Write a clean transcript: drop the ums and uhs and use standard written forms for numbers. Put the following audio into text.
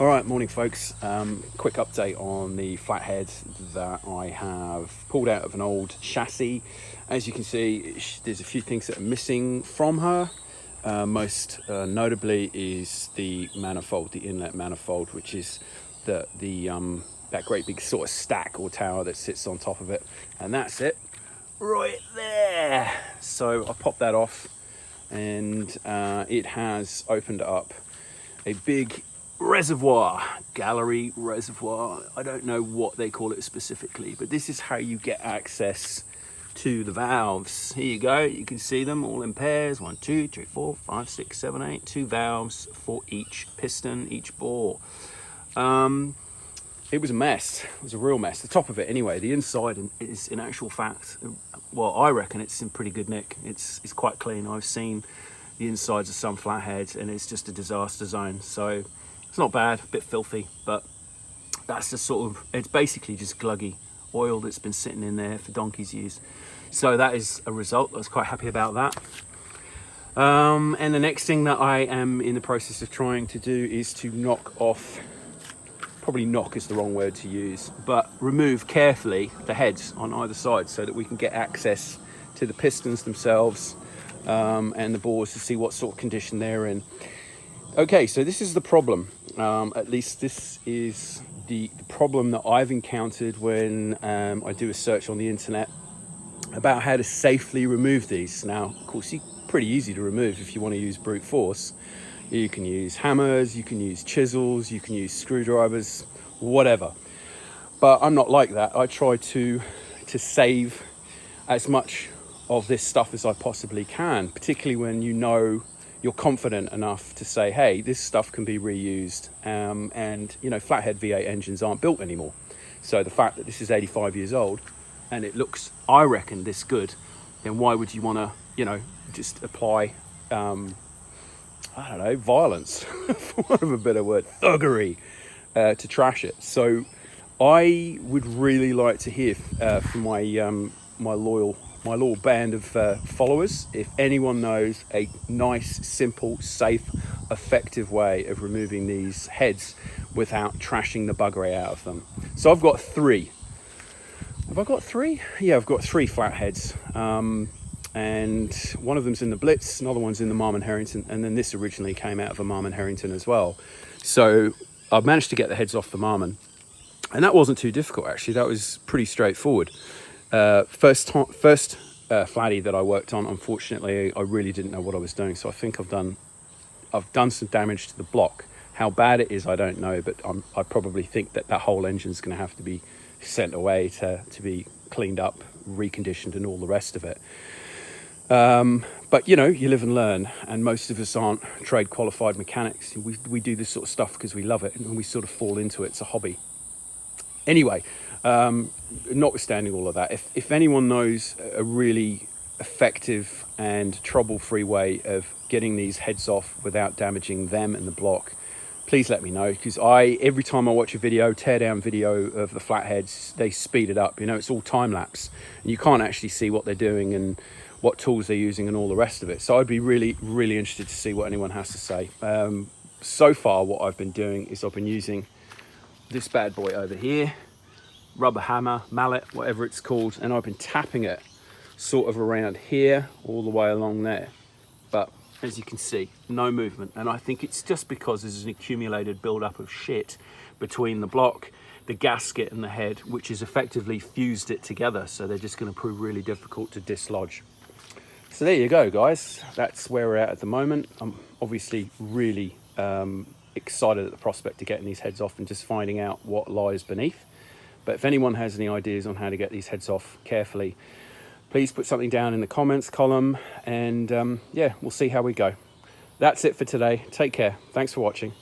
All right, morning folks. Quick update on the flathead that I have pulled out of an old chassis. As you can see, there's a few things that are missing from her. Most notably is the manifold, the inlet manifold, which is that great big sort of stack or tower that sits on top of it, and that's it right there. So I popped that off, and it has opened up a big gallery reservoir. I don't know what they call it specifically, but this is how you get access to the valves. Here you go, you can see them all in pairs: 1, 2, 3, 4, 5, 6, 7, 8. 2 valves for each piston, each bore. It was a mess. It was a real mess. The top of it anyway. The inside is, in actual fact, well, I reckon it's in pretty good nick. It's quite clean. I've seen the insides of some flatheads and it's just a disaster zone. So it's not bad, a bit filthy, but that's the sort of, it's basically just gluggy oil that's been sitting in there for donkeys' use. So that is a result. I was quite happy about that. And the next thing that I am in the process of trying to do is to knock off, probably knock is the wrong word to use, but remove carefully the heads on either side so that we can get access to the pistons themselves and the bores to see what sort of condition they're in. Okay, so this is the problem. At least this is the problem that I've encountered when I do a search on the internet about how to safely remove these. Now, of course, it's pretty easy to remove if you want to use brute force. You can use hammers, you can use chisels, you can use screwdrivers, whatever. But I'm not like that. I try to save as much of this stuff as I possibly can, particularly when you know you're confident enough to say, hey, this stuff can be reused. And you know, flathead V8 engines aren't built anymore. So the fact that this is 85 years old and it looks, I reckon, this good, then why would you want to, you know, just apply, I don't know, violence, for want of a better word, thuggery, to trash it? So I would really like to hear from my loyal band of followers, if anyone knows a nice, simple, safe, effective way of removing these heads without trashing the buggery out of them. So I've got 3. Have I got 3? Yeah, I've got 3 flatheads. And one of them's in the Blitz, another one's in the Marmon Harrington, and then this originally came out of a Marmon Harrington as well. So I've managed to get the heads off the Marmon, and that wasn't too difficult actually. That was pretty straightforward. First flatty that I worked on, unfortunately, I really didn't know what I was doing, so I think I've done some damage to the block. How bad it is, I don't know, but I probably think that whole engine's going to have to be sent away to be cleaned up, reconditioned, and all the rest of it. But you know, you live and learn, and most of us aren't trade qualified mechanics. We do this sort of stuff because we love it, and we sort of fall into it. It's a hobby. Anyway, notwithstanding all of that, if anyone knows a really effective and trouble-free way of getting these heads off without damaging them and the block, please let me know, because every time I watch a teardown video of the flatheads, they speed it up. You know, it's all time-lapse, and you can't actually see what they're doing and what tools they're using and all the rest of it. So I'd be really, really interested to see what anyone has to say. So far, what I've been doing is I've been using this bad boy over here, rubber hammer, mallet, whatever it's called, and I've been tapping it sort of around here all the way along there. But as you can see, no movement, and I think it's just because there's an accumulated build-up of shit between the block, the gasket, and the head, which has effectively fused it together, so they're just going to prove really difficult to dislodge. So there you go, guys. That's where we're at the moment. I'm obviously really excited at the prospect of getting these heads off and just finding out what lies beneath. But if anyone has any ideas on how to get these heads off carefully, please put something down in the comments column, and yeah, we'll see how we go. That's it for today. Take care. Thanks for watching.